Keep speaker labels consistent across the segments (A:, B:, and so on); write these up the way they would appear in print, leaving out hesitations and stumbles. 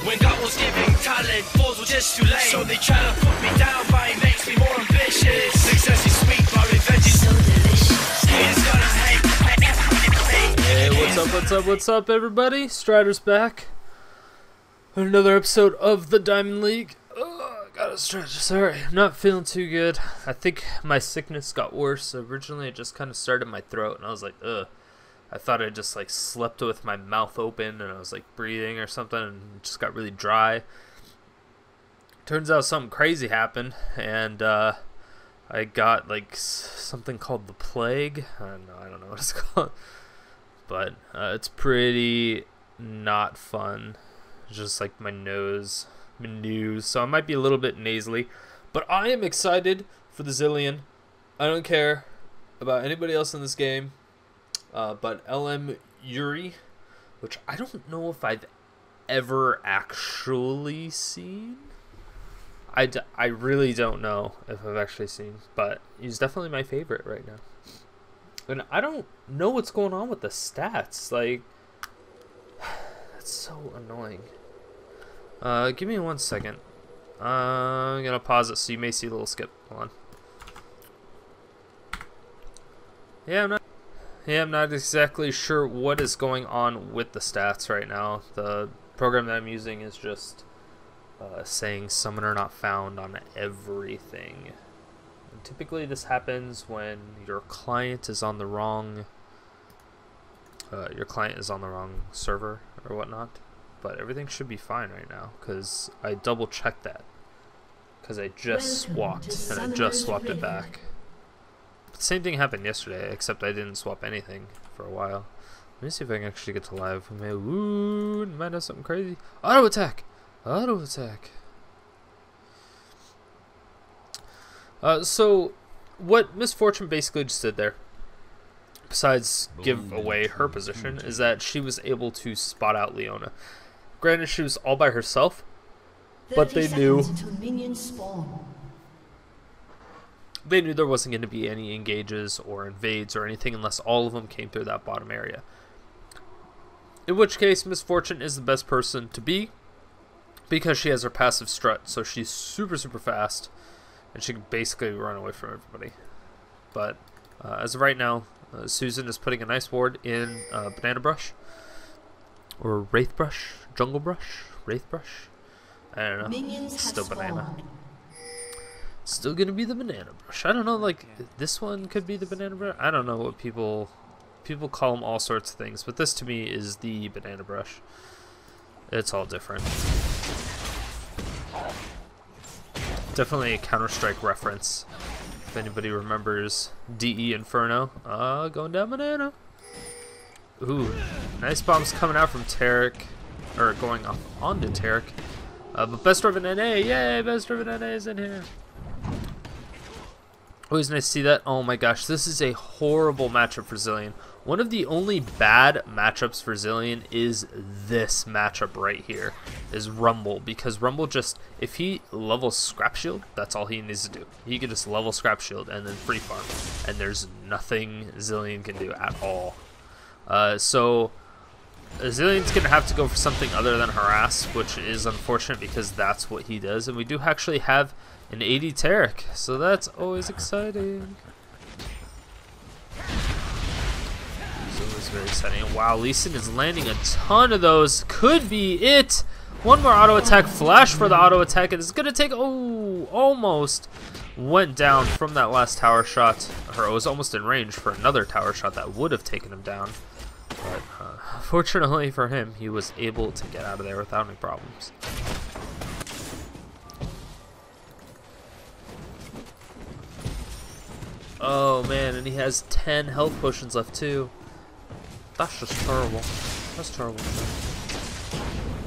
A: When God was giving talent, balls were just too late. So they try to put me down, but it makes me more ambitious. Success is sweet, but revenge is so delicious. Haters gonna hate.
B: Hey, what's up, everybody? Strider's back. Another episode of the Diamond League. Oh, I gotta stretch. Sorry, I'm not feeling too good. I think my sickness got worse. Originally, it just kind of started in my throat, and I was like, ugh. I thought I just like slept with my mouth open and I was like breathing or something and it just got really dry. Turns out something crazy happened and I got like something called the plague. I don't know what it's called, but it's pretty not fun. It's just like my nose, so I might be a little bit nasally, but I am excited for the Zilean. I don't care about anybody else in this game. But LM Yuri, which I don't know if I've ever actually seen. I really don't know if I've actually seen, but he's definitely my favorite right now. And I don't know what's going on with the stats. Like, that's so annoying. Give me 1 second. I'm gonna pause it so you may see a little skip. Hold on. Yeah, I'm not exactly sure what is going on with the stats right now. The program that I'm using is just saying summoner not found on everything. And typically this happens when your client is on the wrong server or whatnot. But everything should be fine right now because I double checked that because I just swapped and I just swapped it back. Same thing happened yesterday, except I didn't swap anything for a while. Let me see if I can actually get to live. We might have something crazy. Auto attack! Auto attack! So, what Miss Fortune basically just did there, besides give away her position, is that she was able to spot out Leona. Granted, she was all by herself, but they knew... They knew there wasn't going to be any engages or invades or anything unless all of them came through that bottom area. In which case, Miss Fortune is the best person to be because she has her passive strut, so she's super fast and she can basically run away from everybody. But as of right now, Susan is putting a nice ward in Banana Brush or Wraith Brush, Jungle Brush, Wraith Brush. I don't know. Still Banana. Still gonna be the Banana Brush. I don't know, like this one could be the Banana Brush. I don't know what people call them all sorts of things, but this to me is the Banana Brush. It's all different. Definitely a Counter-Strike reference. If anybody remembers DE Inferno, going down Banana. Ooh, nice bombs coming out from Taric, or going off onto Taric. But Best Driven NA, yay! Best Driven NA is in here. Always nice to see that. Oh my gosh, this is a horrible matchup for Zilean. One of the only bad matchups for Zilean is this matchup right here, is Rumble. Because Rumble just, if he levels Scrap Shield, that's all he needs to do. He can just level Scrap Shield and then free farm. And there's nothing Zilean can do at all. So Zilean's going to have to go for something other than Harass, which is unfortunate because that's what he does. And we do actually have an 80 Taric, so that's always exciting. So it's very exciting. Wow, Lee Sin is landing a ton of those. Could be it. One more auto attack, flash for the auto attack. It's gonna take, oh, almost went down from that last tower shot. Or it was almost in range for another tower shot that would have taken him down. But fortunately for him, he was able to get out of there without any problems. Oh man, and he has 10 health potions left too. That's just terrible. That's terrible.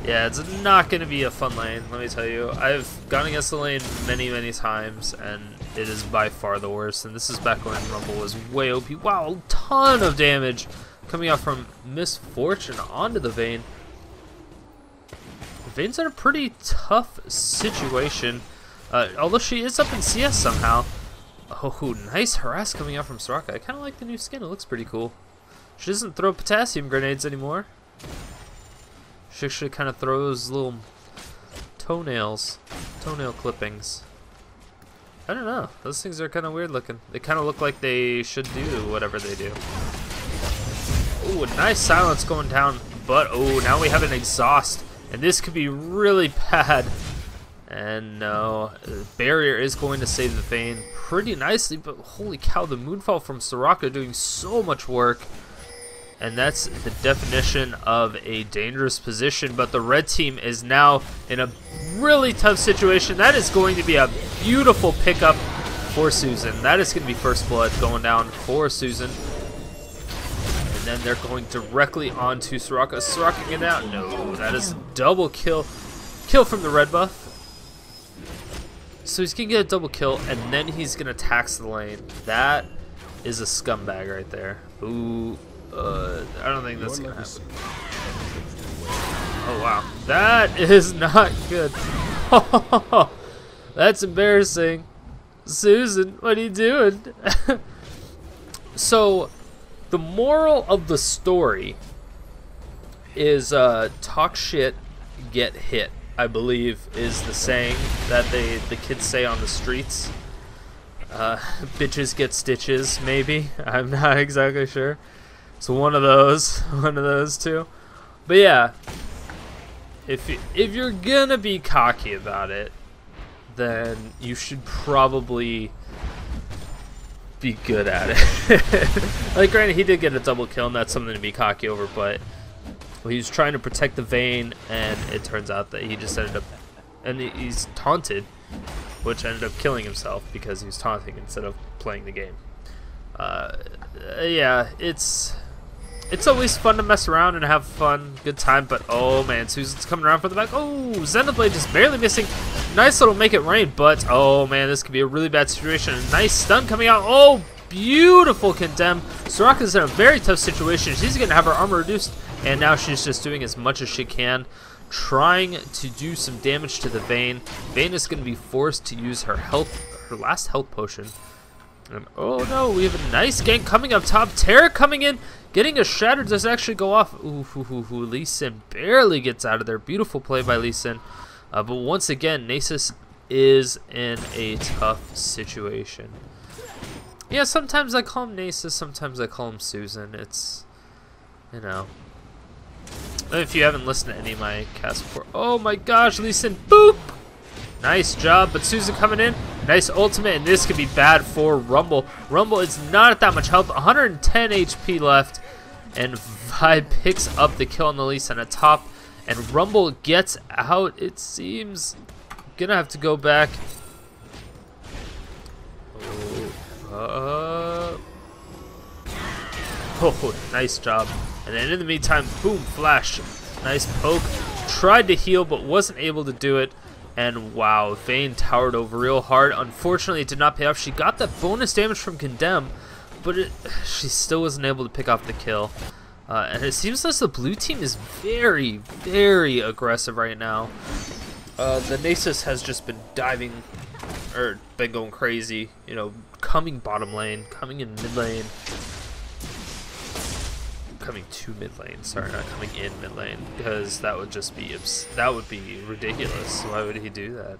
B: Yeah, it's not going to be a fun lane, let me tell you. I've gone against the lane many times, and it is by far the worst. And this is back when Rumble was way OP. Wow, a ton of damage coming out from Miss Fortune onto the Vayne. Vayne's in a pretty tough situation, although she is up in CS somehow. Oh, nice harass coming out from Soraka. I kind of like the new skin. It looks pretty cool. She doesn't throw potassium grenades anymore. She actually kind of throws little toenails, toenail clippings. I don't know. Those things are kind of weird looking. They kind of look like they should do whatever they do. Ooh, a nice silence going down. But, oh, now we have an exhaust. And this could be really bad. And no, the barrier is going to save the Vayne pretty nicely. But holy cow, the Moonfall from Soraka doing so much work. And that's the definition of a dangerous position. But the red team is now in a really tough situation. That is going to be a beautiful pickup for Susan. That is going to be first blood going down for Susan. And then they're going directly onto Soraka. Soraka get out. No, that is a double kill. Kill from the red buff. So he's going to get a double kill, and then he's going to tax the lane. That is a scumbag right there. Ooh. I don't think that's gonna happen. Oh wow, that is not good. That's embarrassing. Susan, what are you doing? So, the moral of the story is talk shit, get hit, I believe is the saying that the kids say on the streets. Bitches get stitches, maybe. I'm not exactly sure. So one of those two. But yeah, if you're gonna be cocky about it, then you should probably be good at it. Like, granted, he did get a double kill, and that's something to be cocky over, but he was trying to protect the Vayne, and it turns out that he just ended up, and he's taunted, which ended up killing himself because he was taunting instead of playing the game. Yeah, it's always fun to mess around and have fun, good time, but oh man, Susan's coming around for the back. Oh, Xenoblade just barely missing. Nice little make it rain, but oh man, this could be a really bad situation. A nice stun coming out. Oh, beautiful condemn. Soraka's in a very tough situation. She's going to have her armor reduced, and now she's just doing as much as she can, trying to do some damage to the Vayne. Vayne is going to be forced to use her last health potion. And, oh no, we have a nice gank coming up top. Terra coming in, getting a shatter. Does actually go off. Ooh, Lee Sin barely gets out of there. Beautiful play by Lee Sin. But once again, Nasus is in a tough situation. Yeah, sometimes I call him Nasus, sometimes I call him Susan. It's, you know. If you haven't listened to any of my casts before. Oh my gosh, Lee Sin, boop! Nice job, but Susan coming in. Nice ultimate, and this could be bad for Rumble. Rumble is not at that much health, 110 HP left, and Vi picks up the kill on the Lee Sin at top, and Rumble gets out, it seems. Gonna have to go back. Oh, nice job. And then in the meantime, boom, flash. Nice poke. Tried to heal, but wasn't able to do it. And wow, Vayne towered over real hard. Unfortunately, it did not pay off. She got that bonus damage from Condemn, but she still wasn't able to pick off the kill. And it seems as the blue team is very, very aggressive right now. The Nasus has just been diving, or been going crazy, you know, coming bottom lane, coming in mid lane. Coming to mid lane, sorry, not coming in mid lane, because that would just be ridiculous. Why would he do that?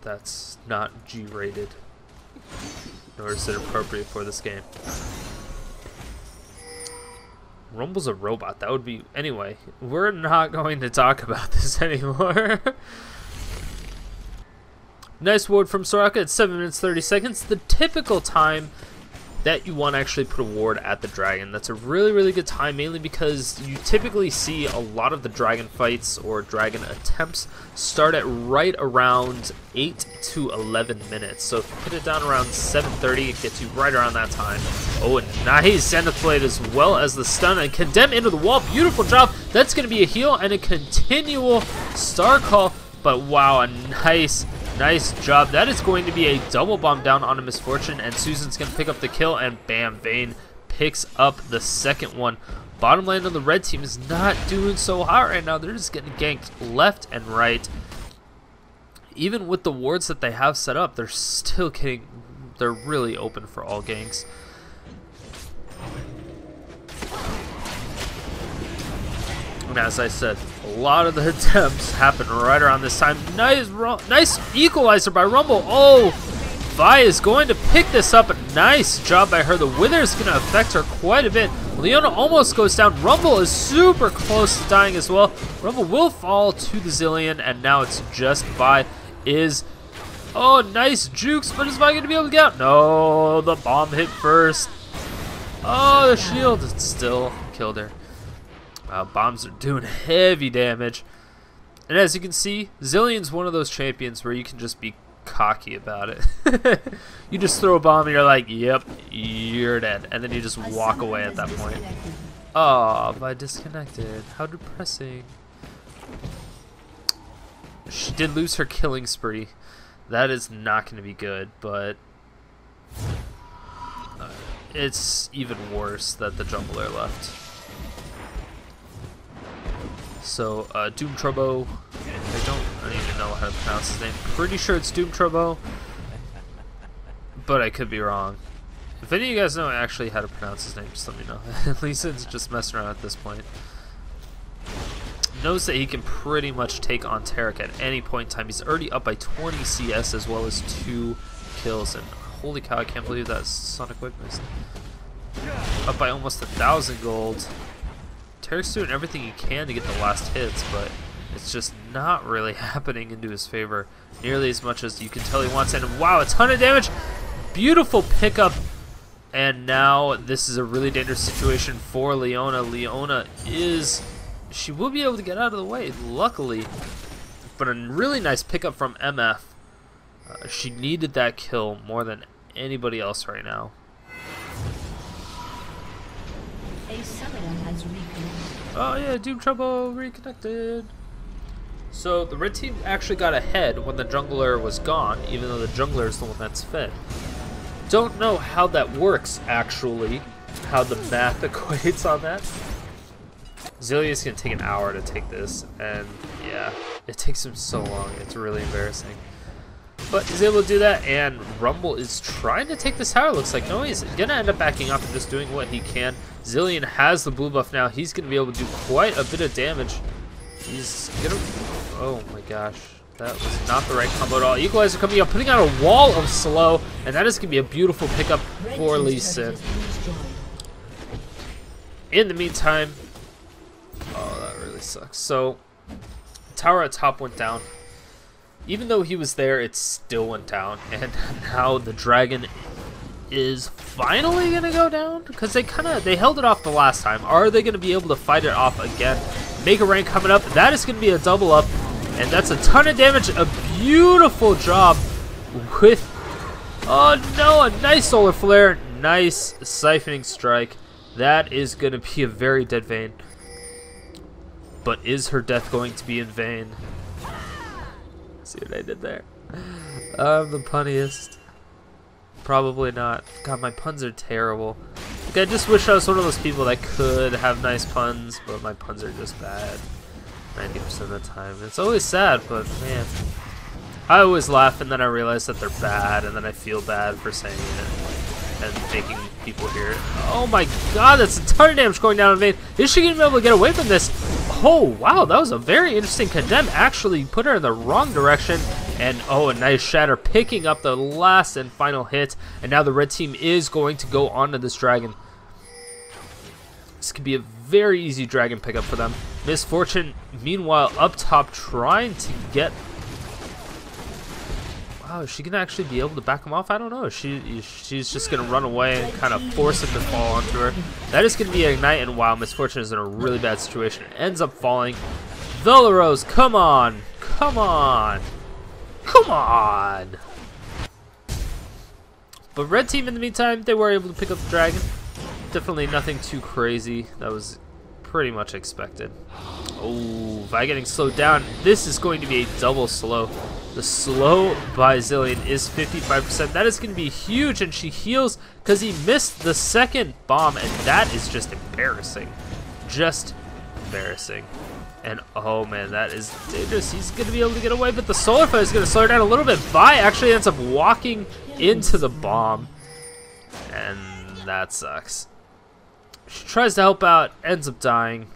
B: That's not G-rated, nor is it appropriate for this game. Rumble's a robot. That would be, anyway. We're not going to talk about this anymore. Nice ward from Soraka at 7 minutes 30 seconds. The typical time that you want to actually put a ward at the dragon. That's a really, really good time, mainly because you typically see a lot of the dragon fights or dragon attempts start at right around 8 to 11 minutes. So if you put it down around 7:30, it gets you right around that time. Oh, and nice Zenith Blade as well as the stun and Condemn into the wall. Beautiful job. That's going to be a heal and a continual star call. But wow, a nice job. That is going to be a double bomb down on a Misfortune, and Susan's going to pick up the kill, and bam, Vayne picks up the second one. Bottom lane on the red team is not doing so hot right now. They're just getting ganked left and right. Even with the wards that they have set up, they're still getting, they're really open for all ganks. And as I said, a lot of the attempts happen right around this time. Nice equalizer by Rumble. Oh, Vi is going to pick this up. Nice job by her. The Wither is going to affect her quite a bit. Leona almost goes down. Rumble is super close to dying as well. Rumble will fall to the Zilean, and now it's just Vi is... Oh, nice jukes, but is Vi going to be able to get out? No, the bomb hit first. Oh, the shield still killed her. Wow, bombs are doing heavy damage. And as you can see, Zilean's one of those champions where you can just be cocky about it. You just throw a bomb and you're like, yep, you're dead. And then you just walk away at that point. Oh, Vi disconnected. How depressing. She did lose her killing spree. That is not going to be good, but it's even worse that the jungler left. So, Doom Turbo, I don't even know how to pronounce his name. Pretty sure it's Doom Turbo, but I could be wrong. If any of you guys know actually how to pronounce his name, just let me know. At least it's just messing around at this point. Knows that he can pretty much take on Taric at any point in time. He's already up by 20 CS as well as 2 kills, and holy cow, I can't believe that Sonic Whip missed. Up by almost 1,000 gold. Taric's doing everything he can to get the last hits, but it's just not really happening into his favor nearly as much as you can tell he wants. And wow, a ton of damage! Beautiful pickup. And now this is a really dangerous situation for Leona. Leona is... She will be able to get out of the way, luckily. But a really nice pickup from MF. She needed that kill more than anybody else right now.
C: A summoner has reconnected.
B: Oh yeah, Doom Trouble reconnected. So the red team actually got ahead when the jungler was gone, even though the jungler is the one that's fed. Don't know how that works actually, how the math equates on that. Zillion's gonna take an hour to take this, and yeah, it takes him so long. It's really embarrassing. But he's able to do that, and Rumble is trying to take this tower, looks like. No, he's gonna end up backing up and just doing what he can. Zilean has the blue buff now. He's gonna be able to do quite a bit of damage. He's gonna... Oh my gosh. That was not the right combo at all. Equalizer coming up, putting out a wall of slow, and that is gonna be a beautiful pickup for Lee Sin. In the meantime... Oh, that really sucks. So, tower at top went down. Even though he was there, it still went down, and now the dragon is finally gonna go down because they held it off the last time. Are they gonna be able to fight it off again? Mega rank coming up. That is gonna be a double up, and that's a ton of damage. A beautiful job with, oh no, a nice solar flare, nice siphoning strike. That is gonna be a very dead Vayne. But is her death going to be in vain? See what I did there? I'm the punniest. Probably not. God, my puns are terrible. Like, I just wish I was one of those people that could have nice puns, but my puns are just bad 90% of the time. It's always sad, but man, I always laugh and then I realize that they're bad, and then I feel bad for saying it and making people hear it. Oh my god, that's a ton of damage going down on Vayne. Is she gonna be able to get away from this? Oh wow, that was a very interesting condemn. Actually put her in the wrong direction. And oh, a nice shatter, picking up the last and final hit. And now the red team is going to go onto this dragon. This could be a very easy dragon pickup for them. Miss Fortune, meanwhile, up top trying to get... Wow, is she going to actually be able to back him off? I don't know. She's just going to run away and kind of force him to fall onto her. That is going to be a Ignite, and wow, Miss Fortune is in a really bad situation. Ends up falling. Velaros, come on. Come on. Come on! But red team, in the meantime, they were able to pick up the dragon. Definitely nothing too crazy. That was pretty much expected. Oh, Vi getting slowed down. This is going to be a double slow. The slow by Zilean is 55%. That is going to be huge, and she heals because he missed the second bomb, and that is just embarrassing. Just embarrassing. And oh man, that is dangerous. He's going to be able to get away, but the solar flare is going to slow her down a little bit. Vi actually ends up walking into the bomb, and that sucks. She tries to help out, ends up dying.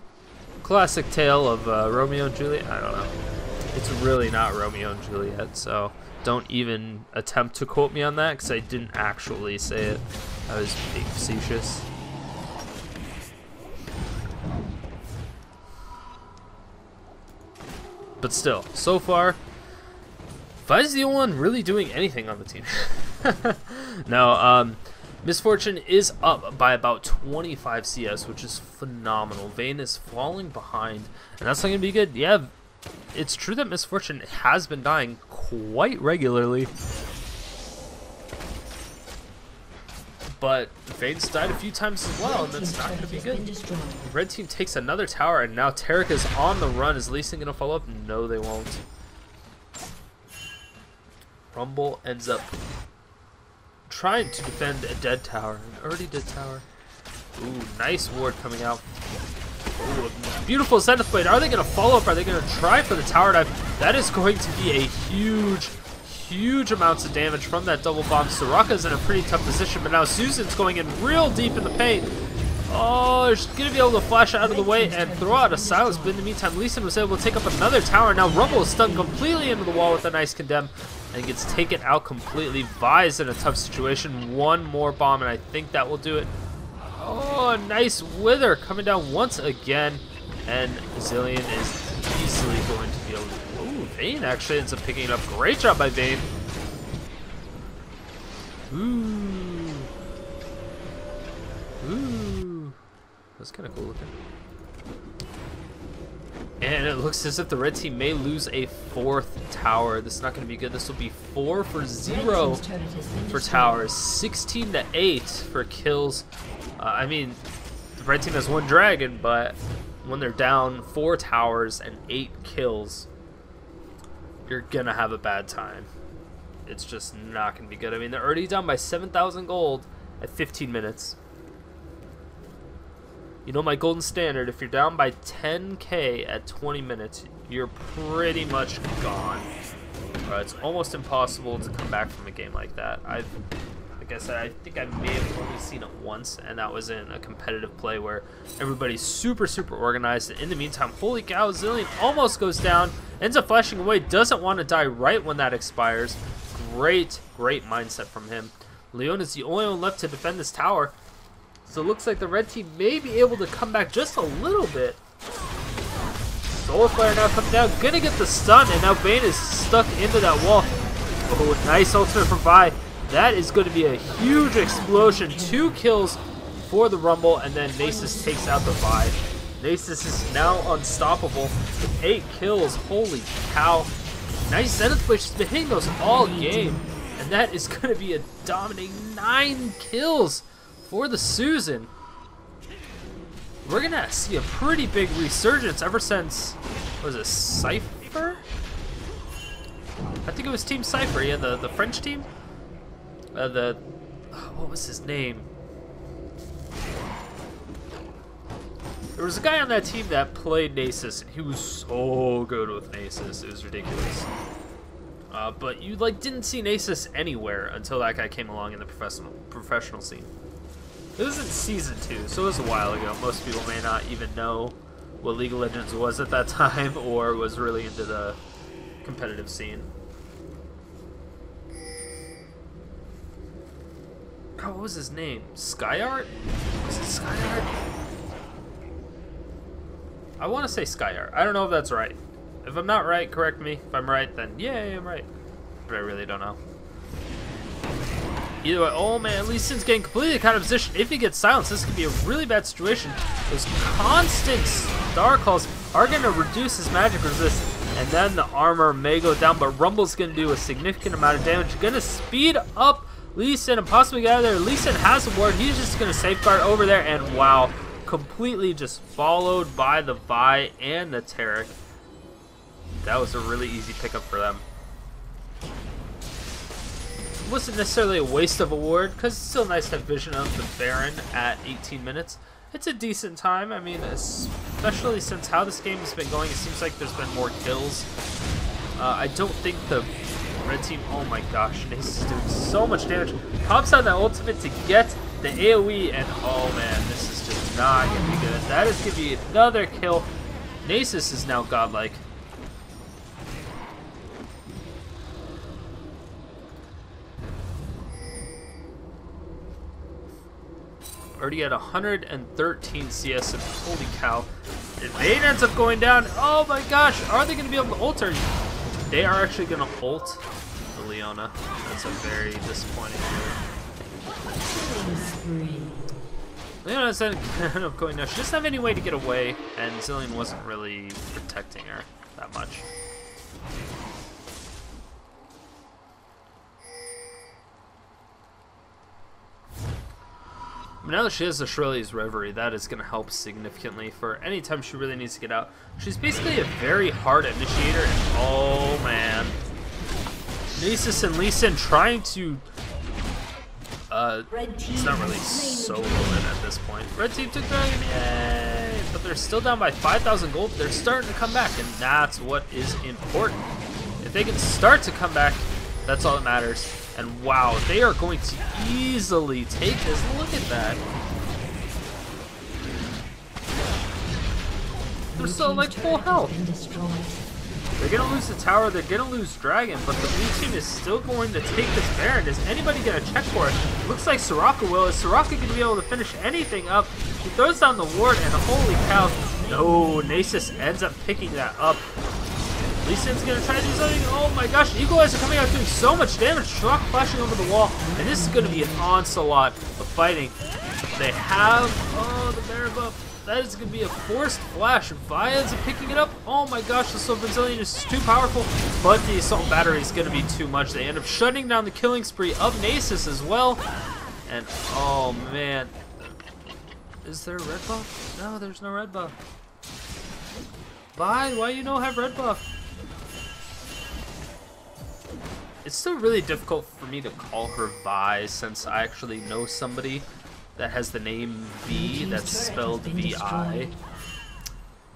B: Classic tale of Romeo and Juliet. I don't know. It's really not Romeo and Juliet, so don't even attempt to quote me on that because I didn't actually say it. I was being facetious. But still, so far, Vi's the only one really doing anything on the team. No, Miss Fortune is up by about 25 CS, which is phenomenal. Vayne is falling behind, and that's not going to be good. Yeah, it's true that Miss Fortune has been dying quite regularly, but Vayne's died a few times as well, and that's not going to be good. The red team takes another tower, and now Taric is on the run. Is Lee Sin going to follow up? No, they won't. Rumble ends up trying to defend a dead tower, an already dead tower. Ooh, nice ward coming out. Ooh, beautiful Zenith Blade. Are they going to follow up? Are they going to try for the tower dive? That is going to be a huge amounts of damage from that double bomb. Soraka's in a pretty tough position, but now Susan's going in real deep in the paint. Oh, she's going to be able to flash out of the way and throw out a silence, but in the meantime, Lee Sin was able to take up another tower. Now Rumble is stunned completely into the wall with a nice condemn and gets taken out completely. Vi's in a tough situation. One more bomb, and I think that will do it. Oh, nice wither coming down once again, and Zilean is easily going to be able to... Ooh, Vayne actually ends up picking it up. Great job by Vayne. Ooh. That's kind of cool looking. And it looks as if the red team may lose a fourth tower. This is not going to be good. This will be 4 for 0 for towers. 16 to 8 for kills. I mean, the red team has 1 dragon, but when they're down 4 towers and 8 kills, you're going to have a bad time. It's just not going to be good. I mean, they're already down by 7,000 gold at 15 minutes. You know my golden standard, if you're down by 10k at 20 minutes, you're pretty much gone. It's almost impossible to come back from a game like that. Like I said, I think I may have only seen it once, and that was in a competitive play where everybody's super organized. In the meantime, holy cow, Zilean almost goes down, ends up flashing away, doesn't want to die right when that expires. Great mindset from him. Leon is the only one left to defend this tower. So it looks like the red team may be able to come back just a little bit. Solar Flare now comes down, gonna get the stun, and now Vayne is stuck into that wall. Oh, nice ultimate from Vi. That is going to be a huge explosion. 2 kills for the Rumble, and then Nasus takes out the Vi. Nasus is now unstoppable with 8 kills. Holy cow. Nice Zenith Blade. She's been hitting those all game, and that is going to be a dominating 9 kills for the Susan. We're going to see a pretty big resurgence ever since, what was it, Cypher? I think it was Team Cypher, yeah, the French team. What was his name? There was a guy on that team that played Nasus, and he was so good with Nasus. It was ridiculous. But you didn't see Nasus anywhere until that guy came along in the professional scene. It was in Season 2, so it was a while ago. Most people may not even know what League of Legends was at that time or was really into the competitive scene. God, what was his name? Skyart? Was it Skyart? I want to say Skyart. I don't know if that's right. If I'm not right, correct me. If I'm right, then yay, I'm right. But I really don't know. Either way, oh man, Lee Sin's getting completely out of position. If he gets silenced, this could be a really bad situation. Those constant star calls are going to reduce his magic resist, and then the armor may go down, but Rumble's going to do a significant amount of damage. Going to speed up Lee Sin and possibly get out of there. Lee Sin has a ward. He's just going to safeguard over there, and wow, completely just followed by the Vi and the Taric. That was a really easy pickup for them. Wasn't necessarily a waste of a ward, because it's still nice to have vision of the Baron at 18 minutes. It's a decent time. I mean, especially since how this game has been going, it seems like there's been more kills. I don't think the red team, oh my gosh, Nasus is doing so much damage. Pops out that ultimate to get the AoE, and oh man, this is just not going to be good. That is going to be another kill Nasus is now godlike. Already at 113 CS, and holy cow. If Vayne ends up going down, oh my gosh, are they going to be able to ult her? They are actually going to ult the Leona. That's a very disappointing move. Leona's ended up going down. She doesn't have any way to get away, and Zilean wasn't really protecting her that much. Now that she has the Shirley's Reverie, that is going to help significantly for any time she really needs to get out. She's basically a very hard initiator, and oh man. Nasus and Lee Sin trying to... it's not really solo it at this point. Red team took Dragon, yay! But they're still down by 5,000 gold. They're starting to come back, and that's what is important. If they can start to come back, that's all that matters. And wow, they are going to easily take this. Look at that. They're still like full health. They're going to lose the tower, they're going to lose Dragon, but the blue team is still going to take this Baron. Is anybody going to check for it? Looks like Soraka will. Is Soraka going to be able to finish anything up? He throws down the ward, and holy cow. No, Nasus ends up picking that up. Lee Sin's going to try to do something. Oh my gosh, Equalizer coming out doing so much damage. Soraka flashing over the wall, and this is going to be an onslaught of fighting. They have, oh, the Baron buff. That is going to be a forced flash. Vi ends up picking it up. Oh my gosh, the Soul Brazilian is too powerful, but the Assault Battery is going to be too much. They end up shutting down the killing spree of Nasus as well. And oh man. Is there a red buff? No, there's no red buff. Vi, why you don't have red buff? It's still really difficult for me to call her Vi since I actually know somebody that has the name V that's spelled V-I,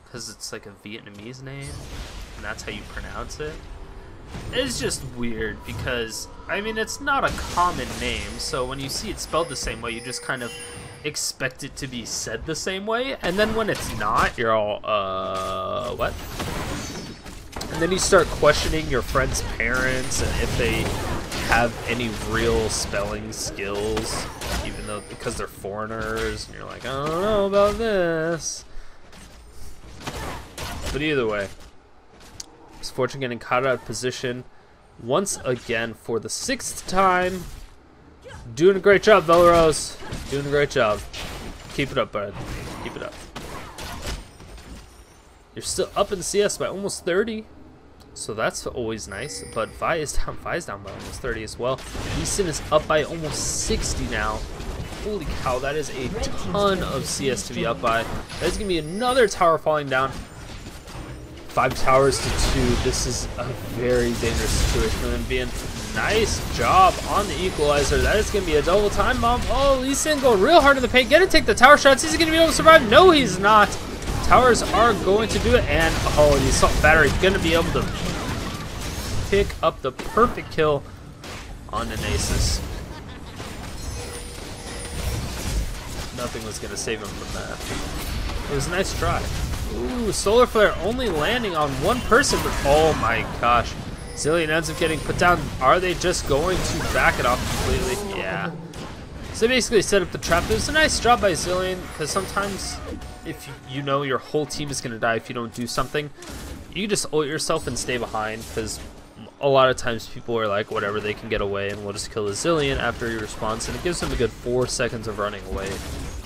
B: because it's like a Vietnamese name and that's how you pronounce it. It's just weird because, I mean, it's not a common name, so when you see it spelled the same way, you just kind of expect it to be said the same way, and then when it's not, you're all, what? And then you start questioning your friend's parents and if they have any real spelling skills, even though because they're foreigners, and you're like, I don't know about this. But either way, Misfortune getting caught out of position once again for the 6th time. Doing a great job, Velros. Doing a great job. Keep it up, bud. Keep it up. You're still up in CS by almost 30. So that's always nice, but Vi is down by almost 30 as well. Lee Sin is up by almost 60 now. Holy cow, that is a ton of CS to be up by. That's going to be another tower falling down. 5 towers to 2. This is a very dangerous situation for them being. Nice job on the Equalizer. That is going to be a double time bomb. Oh, Lee Sin going real hard in the paint. Gonna take the tower shots. Is he going to be able to survive? No, he's not. Towers are going to do it, and oh, the Assault Battery going to be able to pick up the perfect kill on the Nasus. Nothing was going to save him from that. It was a nice try. Ooh, Solar Flare only landing on one person, but oh my gosh. Zilean ends up getting put down. Are they just going to back it off completely? Yeah. So they basically set up the trap. It was a nice job by Zilean, because sometimes if you know your whole team is going to die if you don't do something, you just ult yourself and stay behind, because a lot of times people are like, whatever, they can get away and we'll just kill the Zilean after he responds, and it gives them a good 4 seconds of running away,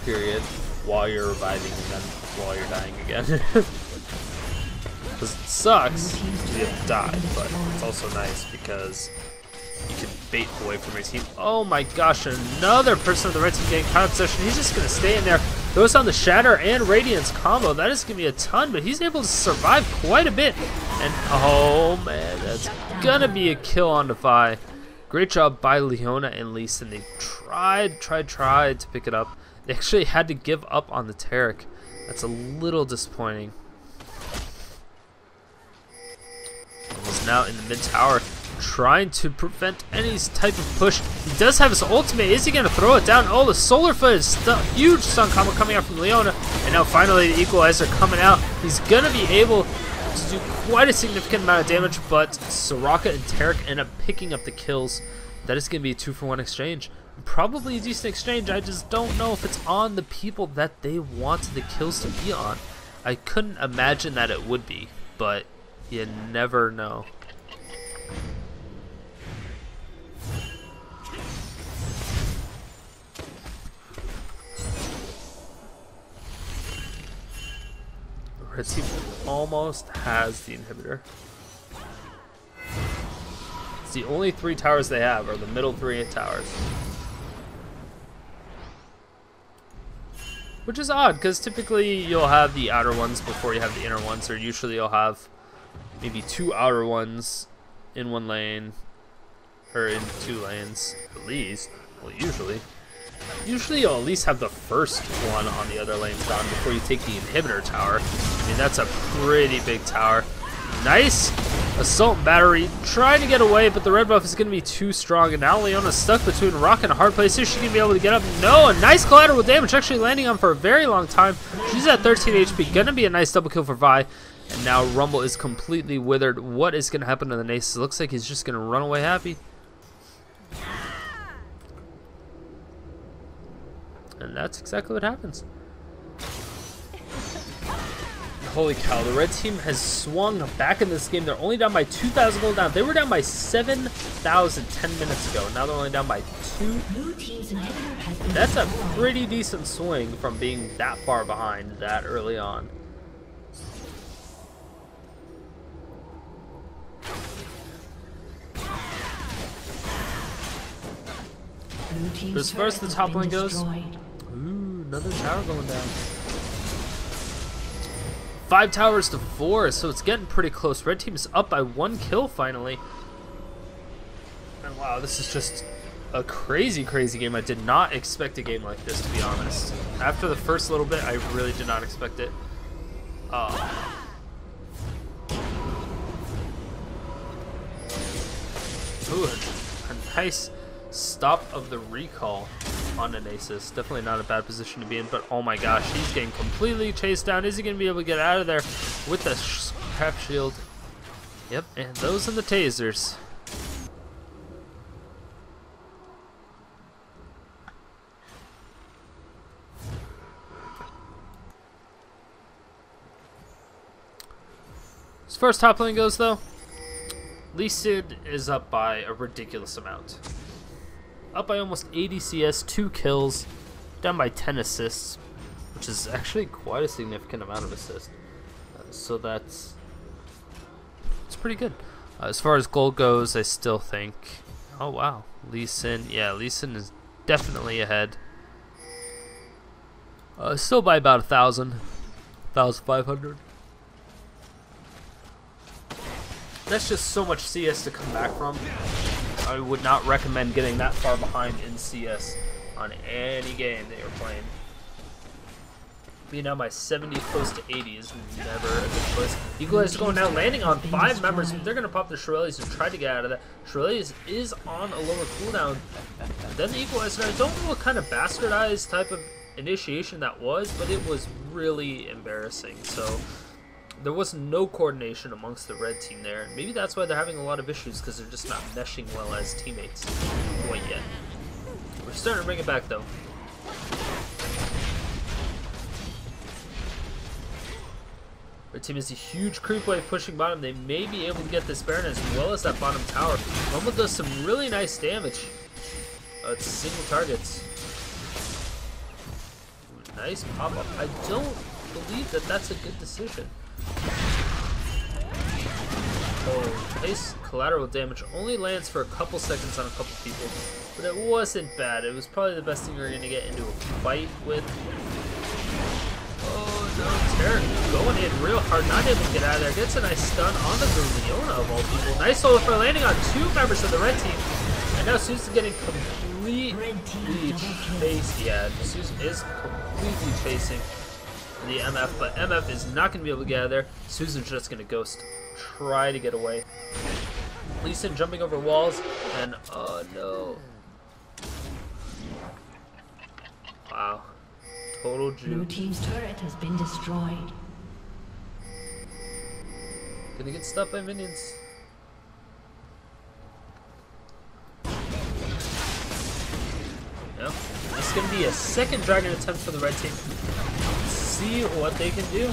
B: period, while you're reviving and then while you're dying again. Because it sucks you have to die, but it's also nice because you can bait away from your team. Oh my gosh, another person of the red team getting caught in possession. He's just going to stay in there. Throws on the Shatter and Radiance combo. That is going to be a ton, but he's able to survive quite a bit. And oh man, that's going to be a kill on Vi. Great job by Leona and Lee Sin. They tried to pick it up. They actually had to give up on the Taric. That's a little disappointing. Is now in the mid tower, trying to prevent any type of push. He does have his ultimate. Is he going to throw it down? Oh, the Solar Foot is huge stun combo coming out from Leona, and And now finally the Equalizer coming out. He's going to be able to do quite a significant amount of damage, but Soraka and Taric end up picking up the kills. That is going to be a 2-for-1 exchange. Probably a decent exchange. I just don't know if it's on the people that they want the kills to be on. I couldn't imagine that it would be, but you never know. Red team almost has the inhibitor. It's the only 3 towers they have, are the middle 3 towers. Which is odd, because typically you'll have the outer ones before you have the inner ones, or usually you'll have maybe 2 outer ones in 1 lane, or in 2 lanes, at least. Well, usually you'll at least have the first one on the other lane done before you take the inhibitor tower. I mean, that's a pretty big tower. Nice assault and battery, trying to get away, but the red buff is going to be too strong, and now Leona's stuck between a rock and a hard place. Is she going to be able to get up? No, a nice collateral damage, actually landing on for a very long time. She's at 13 HP, going to be a nice double kill for Vi, and now Rumble is completely withered. What is going to happen to the Nasus? Looks like he's just going to run away happy. And that's exactly what happens. Holy cow, the red team has swung back in this game. They're only down by 2,000 gold down. They were down by 7,000 10 minutes ago. Now they're only down by 2. That's a pretty decent swing from being that far behind that early on. As far as the top lane goes, ooh, another tower going down. 5 towers to 4, so it's getting pretty close. Red team is up by 1 kill finally. And wow, this is just a crazy, crazy game. I did not expect a game like this, to be honest. After the first little bit, I really did not expect it. Ooh, a nice stop of the recall on Nasus. Definitely not a bad position to be in, but oh my gosh, he's getting completely chased down. Is he going to be able to get out of there with the crap shield? Yep, and those are the tasers. As far as top lane goes, though, Lee Sin is up by a ridiculous amount. Up by almost 80 CS, 2 kills, down by 10 assists, which is actually quite a significant amount of assists. So it's pretty good. As far as gold goes, I still think, oh wow, Lee Sin, yeah, Lee Sin is definitely ahead. Still by about 1,000, 1,500. That's just so much CS to come back from. I would not recommend getting that far behind in CS on any game that you're playing. Being down by 70 close to 80 is never a good choice. Equalizer going down, landing on 5 members. They're going to pop the Shirelles and try to get out of that. Shirelles is on a lower cooldown than the Equalizer. I don't know what kind of bastardized type of initiation that was, but it was really embarrassing. So there was no coordination amongst the red team there. Maybe that's why they're having a lot of issues, because they're just not meshing well as teammates quite yet. We're starting to bring it back, though. Red team is a huge creep wave pushing bottom. They may be able to get this Baron as well as that bottom tower. Rumble does some really nice damage. It's single targets. Ooh, nice pop-up. I don't believe that that's a good decision. Oh, nice collateral damage. Only lands for a couple seconds on a couple people, but it wasn't bad. It was probably the best thing you're going to get into a fight with. Oh no, Taric going in real hard, not able to get out of there. Gets a nice stun on the Leona of all people. Nice solo for landing on 2 members of the red team. And now Susan getting completely chased. Yeah, Susan is completely chasing the MF, but MF is not going to be able to get out of there. Susan's just going to ghost, try to get away. Lee Sin jumping over walls, and oh no. Wow. Total
C: Blue
B: juke.
C: team's turret has been destroyed.
B: Gonna get stopped by minions. Yep. This is gonna be a second dragon attempt for the red team. Let's see what they can do.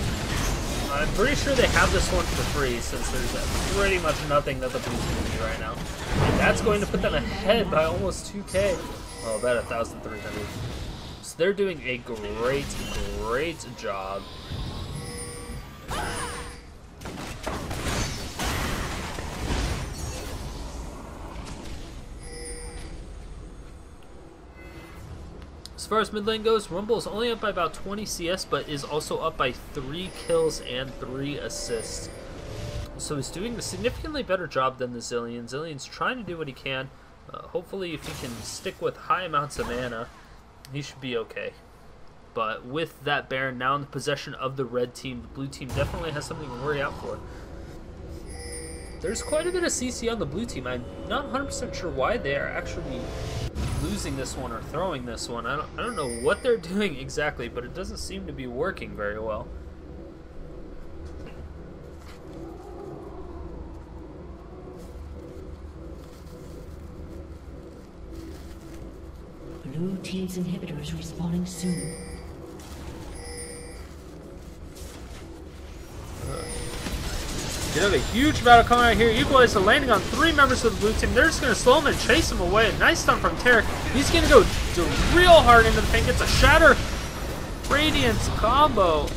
B: I'm pretty sure they have this one for free since there's pretty much nothing that the blue team can do right now. And that's going to put them ahead by almost 2k. Oh, about 1,300. So they're doing a great job. As far as mid lane goes, Rumble is only up by about 20 CS, but is also up by 3 kills and 3 assists. So he's doing a significantly better job than the Zilean. Zilean's trying to do what he can. Hopefully, if he can stick with high amounts of mana, he should be okay. But with that Baron now in the possession of the red team, the blue team definitely has something to worry out for. There's quite a bit of CC on the blue team. I'm not 100% sure why they are actually losing this one or throwing this one. I don't know what they're doing exactly, but it doesn't seem to be working very well.
C: Blue team's inhibitor is respawning soon.
B: You have a huge battle coming out here. Equalizer are landing on 3 members of the blue team. They're just going to slow him and chase him away. A nice stun from Taric. He's going to go real hard into the paint. Gets a Shatter Radiance combo.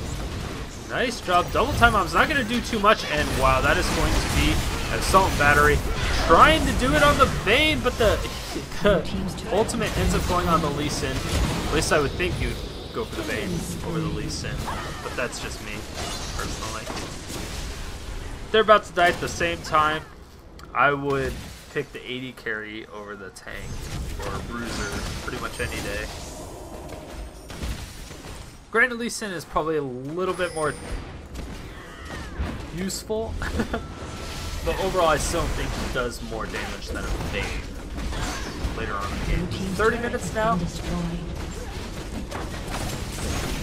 B: Nice job. Double time bomb's not going to do too much. And wow, that is going to be an Assault and Battery. Trying to do it on the Vayne, but the ultimate ends up going on the Lee Sin. At least I would think you'd go for the Vayne over the Lee Sin. But that's just me, personally. They're about to die at the same time. I would pick the 80 carry over the tank or bruiser pretty much any day. Granted, Lee Sin is probably a little bit more useful, but overall I still think he does more damage than a Vayne later on in the game. 30 minutes now. She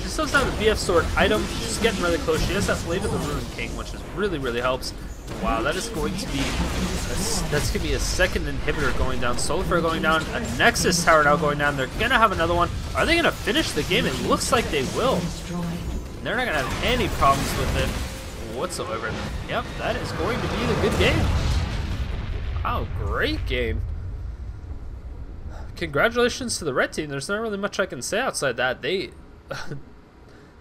B: still doesn't have a BF sword item. She's getting really close. She does have Blade of the Ruin King, which is really helps. Wow, that is going to be a second inhibitor going down. Soulflare going down. A Nexus tower now going down. They're gonna have another one. Are they gonna finish the game? It looks like they will. They're not gonna have any problems with it whatsoever. Yep, that is going to be the good game. Wow, great game. Congratulations to the red team. There's not really much I can say outside that.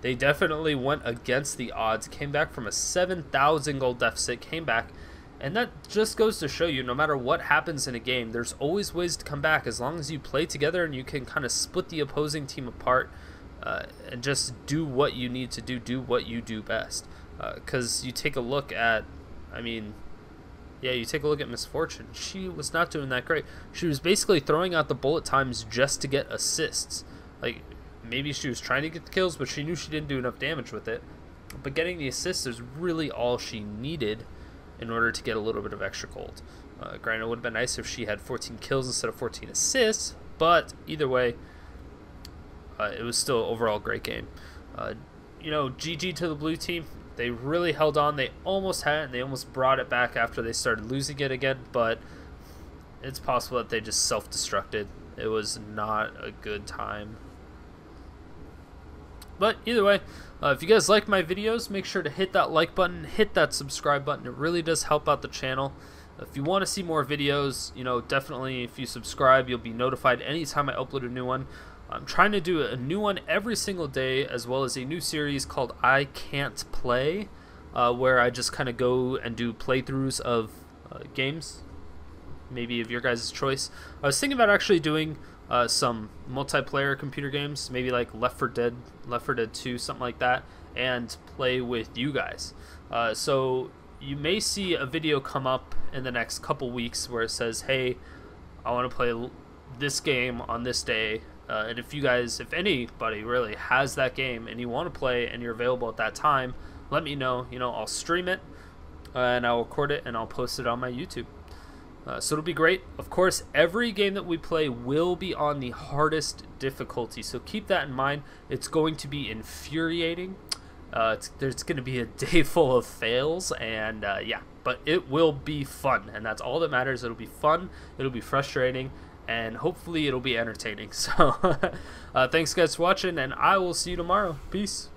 B: They definitely went against the odds, came back from a 7,000 gold deficit, came back, and that just goes to show you, no matter what happens in a game, there's always ways to come back as long as you play together and you can kind of split the opposing team apart and just do what you need to do what you do best. Because you take a look at, you take a look at Miss Fortune. She was not doing that great. She was basically throwing out the bullet times just to get assists. Like, maybe she was trying to get the kills, but she knew she didn't do enough damage with it. But getting the assists is really all she needed in order to get a little bit of extra gold. Granted, it would have been nice if she had 14 kills instead of 14 assists, but either way, it was still overall a great game. GG to the blue team. They really held on. They almost had it, and they almost brought it back after they started losing it again, but it's possible that they just self-destructed. It was not a good time. But either way, if you guys like my videos, make sure to hit that like button, hit that subscribe button. It really does help out the channel. If you want to see more videos, definitely if you subscribe, you'll be notified anytime I upload a new one. I'm trying to do a new one every single day, as well as a new series called I Can't Play, where I just kind of go and do playthroughs of games, maybe of your guys' choice. I was thinking about actually doing some multiplayer computer games, maybe like Left 4 Dead 2, something like that, and play with you guys. So you may see a video come up in the next couple weeks where it says, hey, I want to play this game on this day, and if anybody really has that game and you want to play and you're available at that time, let me know. I'll stream it and I'll record it and I'll post it on my YouTube. So it'll be great. Of course, every game that we play will be on the hardest difficulty, so keep that in mind. It's going to be infuriating. There's going to be a day full of fails, and yeah, but it will be fun, and that's all that matters. It'll be fun, it'll be frustrating, and hopefully it'll be entertaining. So thanks guys for watching, and I will see you tomorrow. Peace.